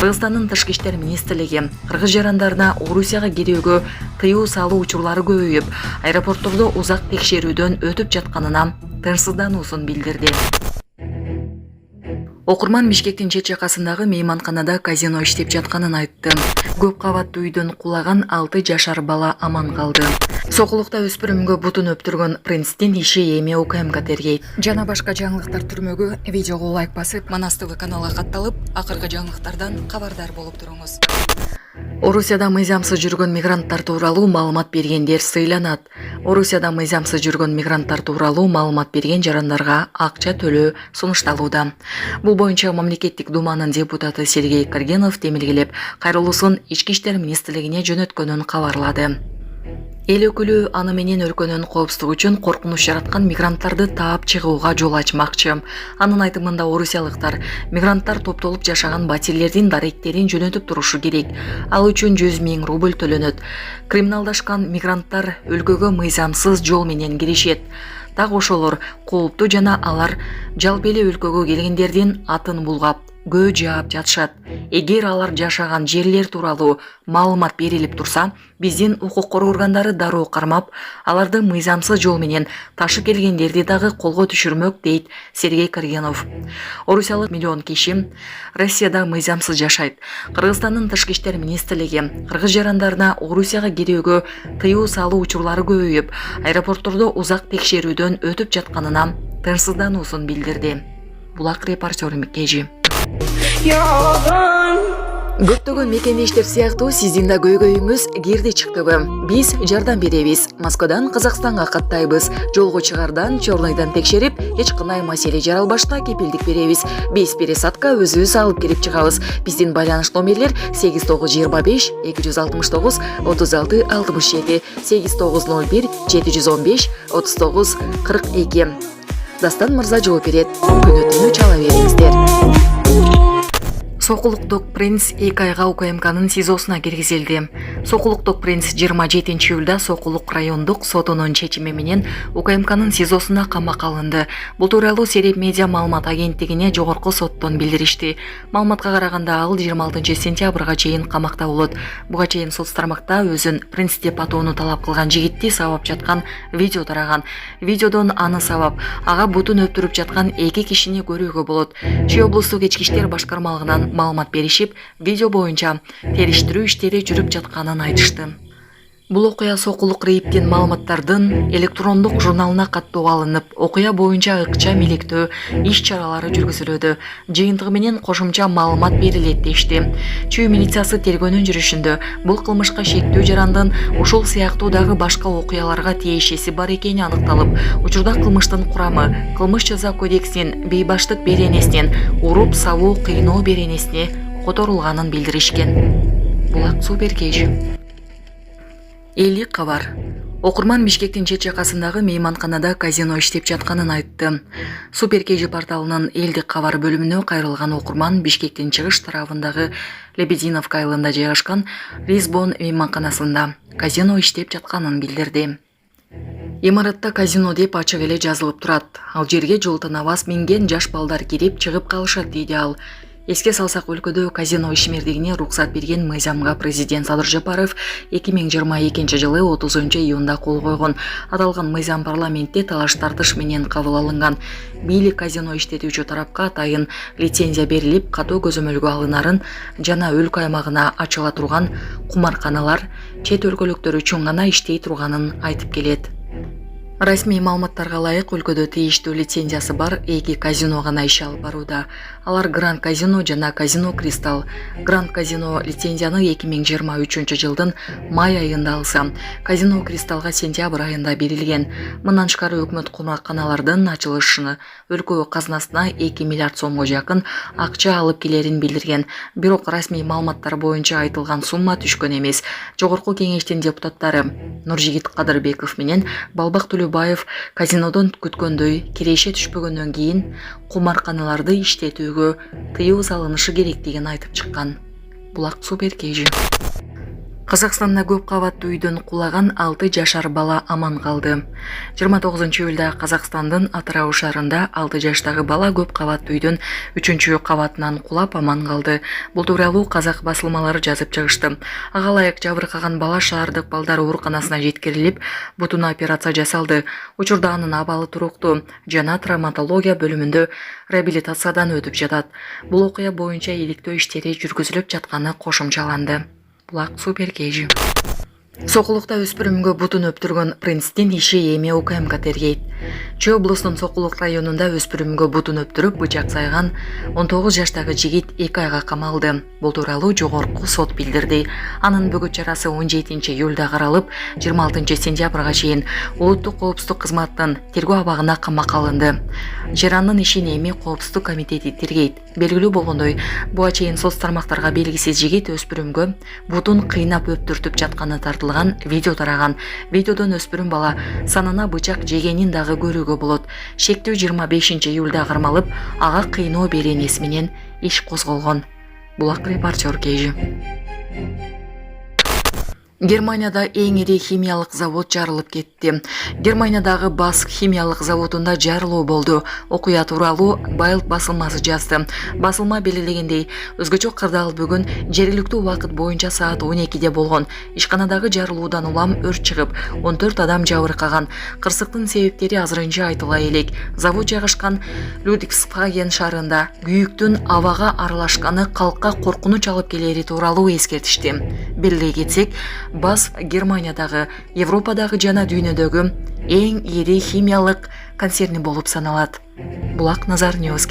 Кыргызстандын Тышкы иштер министрлиги кыргыз жарандарына Орусияга кирүүгө тыюу салуу учурлары көбөйүп, аэропорттордо узак текшерүүдөн өтүп жатканына тынчсыздануусун билдирди. Окурман Бишкектин чет жакасындагы мейманканада казино иштеп жатканын айтты. Көп кабаттуу үйдөн кулаган 6 жашар бала аман калды. Сокулукта өспүрүмгө бутун өптүргөн принцтин иши эми УКМК тергейт. Жана башка жаңылыктар түрмөгү видеого лайк басып, Манас ТВ каналга катталып, акыркы жаңылыктардан кабардар болуп туруңуз. Орусияда мыйзамсыз жүргөн мигранттар тууралуу маалымат бергендер сыйланат. Орусияда мыйзамсыз жүргөн мигранттар тууралуу маалымат берген жарандарга акча төлөө сунушталууда. Бул боюнча мамлекеттик думанын депутаты Сергей Каргенов демилгелеп, кайрылуусун Ички иштер министрлигине жөнөткөнүн кабарлады. Эл өкүлү аны менен өлкөнүн коопсуздугу үчүн коркунуч жараткан мигранттарды таап чыгууга жол ачмакчы. Анын айтымында орусиялыктар мигранттар топтолуп жашаган батирлердин даректерин жөнөтүп турушу керек. Ал үчүн 100 000 рубль төлөнөт. Криминалдашкан мигранттар өлкөгө мыйзамсыз жол менен киришет. Так ошолор кооптуу жана алар жалпы эле өлкөгө келгендердин атын булгап, көө жаап жатышат. Эгер алар жашаган жерлер тууралуу маалымат берилип турса, биздин укук коргоо органдары дароо кармап, аларды мыйзамсыз жол менен ташып келгендерди дагы колго түшүрмөк, дейт Сергей Каргенов. Орусиялык миллион киши Россияда мыйзамсыз жашайт. Кыргызстандын Тышкы иштер министрлиги кыргыз жарандарына Орусияга кирүүгө тыюу салуу учурлары көбөйүп, аэропорттордо узак текшерүүдөн өтүп жатканына тынчсыздануусун билдирди. Булак репортер Кежи. Көптөгөн мекендештер сыяктуу сиздин да көйгөйүңүз кирди чыктыбы? Биз жардам беребиз. Москвадан Казакстанга каттайбыз. Жолго чыгардан, чорнойдон текшерип, эч кандай маселе жаралбашта кепилдик беребиз. 5 пересадка өзүбүз алып кирип чыгабыз. Биздин байланыш номерлер 8925 269 36 67 8901 715 39 42. Дастан мырза жооп берет. Күнөтүнү чала бериңиздер. Сокулуктук принц 2 айга УКМКнын СИЗОсуна киргизилди. Сокулуктук принц 27 июлда Сокулук райондук сотунун чечими менен УКМКнын СИЗОсуна камакка алынды. Бул тууралуу Сереп медиа маалымат агенттигине жогорку соттон билдиришти. Маалыматка караганда ал 26 сентябрга чейин камакта болот. Буга чейин соц тармакта өзүн принц деп атоону талап кылган жигитти сабап жаткан видео тараган. Видеодон аны сабап, ага бутун өптүрүп жаткан 2 кишини көрүүгө болот. Чүй облустук ички иштер башкармалыгынан маалымат беришип, видео боюнча териштирүү иштери жүрүп жатканын айтышты. Бул окуя Сокулук рейптин маалыматтардын электрондук журналына каттоо алынып, окуя боюнча ыкча миликтөө иш-чаралары жүргүзүлүүдө. Жыйынтыгы менен кошумча маалымат берилет дешти. Чүй милициясы тергөөнүн жүрүшүндө бул кылмышка шектүү жарандын ушул сыяктуу дагы башка окуяларга тиешеси бар экени аныкталып, учурда кылмыштын курамы Кылмыш жаза кодексинин бейбаштык беренесинен уруп салуу кыйноо беренесине которулганын билдиришкен. Булак Суперкеж. Элдик кабар. Окурман Бишкектин чет жакасындагы мейманканада казино иштеп жатканын айтты. Суперкежи порталынын элдик кабар бөлүмүнө кайрылган окурман Бишкектин чыгыш тарабындагы Лебединовка айылында жайгашкан Ризбон мейманканасында казино иштеп жатканын билдирди. Имаратта казино деп ачык эле жазылып турат. Ал жерге жолтон авас минген жаш балдар кирип чыгып калышат, дейди ал. Эске салсак, өлкөдө казино ишмердигине уруксат берген мыйзамга президент Садыр Жапаров 2022 жылы 30 июнда кол койгон. Аталган мыйзам парламентте талаш тартыш менен кабыл алынган. Бийлик казино иштетүүчү тарапка атайын лицензия берилип, катуу көзөмөлгө алынарын жана өлкө аймагына ачыла турган кумарканалар чет өлкөлүктөр үчүн гана иштей турганын айтып келет. Расмий маалыматтарга ылайык, өлкөдө тийиштүү лицензиясы бар 2 казино гана иш алып барууда. Алар Гранд Казино жана Казино Кристалл. Гранд Казино лицензияны 2023 жылдын май айында алса, Казино Кристаллга сентябрь айында берилген. Мындан тышкары өкмөт кумарканалардын ачылышыны өлкө казынасына 2 миллиард сомго жакын акча алып келерин билдирген. Бирок расмий маалыматтар боюнча айтылган сумма түшкөн эмес. Жогорку кеңештин депутаттары Нуржигит Кадырбеков менен Балбак Төлөбаев казинодон күткөндөй киреше түшпөгөндөн кийин кумарканаларды иштетүүгө тыюу салынышы керектигин айтып чыккан. Булак Суперкеж. Қазақстанда көп қабатты үйден құлаған 6 жашар бала аман қалды. 29 июльда Қазақстандың Атырау шарында 6 жаштағы бала көп қабатты үйден 3-ші қабатынан құлап аман қалды. Бұл туралы қазақ басылмалары жазып чыгышты. Ағалайық жабырқаған бала шаардык балдар ооруканасына жеткирилип, бутуна операция жасалды. Учурда анын абалы туруктуу жана травматология бөлүмүндө реабилитациядан өтүп жатат. Бул окуя боюнча иликтөө иштери жүргүзүлүп жатканы кошумчаланды. Булак Супер Кейжи. Сокулукта өспүрүмгө бутун өптүргөн Принстин иши эми УКМК тергейт. Чүй облусунун Сокулук районунда өспүрүмгө бутун өптүрүп бычак сайган 19 жаштагы жигит 2 айга камалды. Бул тууралуу жогорку сот билдирди. Анын бөгөт чарасы 17 июлда каралып, 26 сентябрга чейин Улуттук коопсуздук кызматтын тергөө абагына камакка алынды. Жарандын ишин эми коопсуздук комитети тергейт. Белгилүү болгондой, буга чейин соц тармактарга белгисиз жигит өспүрүмгө бутун кыйнап өптүртүп жатканы тартылган видео тараган. Видеодон өспүрүм бала санына бычак жегенин дагы көрүүгө болот. Шектүү 25 июлда кармалып, ага кыйноо беренеси менен иш козголгон. Булак репортер Кейжи. Германияда эң ири химиялык завод жарылып кетти. Германиядагы Баск химиялык заводунда жарылуу болду. Окуя тууралуу Байлд басылмасы жазды. Басылма белгилегендей, өзгөчө кырдаал бүгүн жергиликтүү убакыт боюнча саат 12де болгон. Ишканадагы жарылуудан улам өрт чыгып, 14 адам жабыркаган. Кырсыктын себептери азырынча айтыла элек. Завод жайгашкан Людвигсхаген шаарында күйүктүн абага аралашканы калкка коркунуч алып келери тууралуу эскертишти. Белгилей кетсек, Бас Германиядагы, Европадагы жана дүйнөдөгү эң ири химиялык концерни болуп саналат. Булак Назар Ньюс.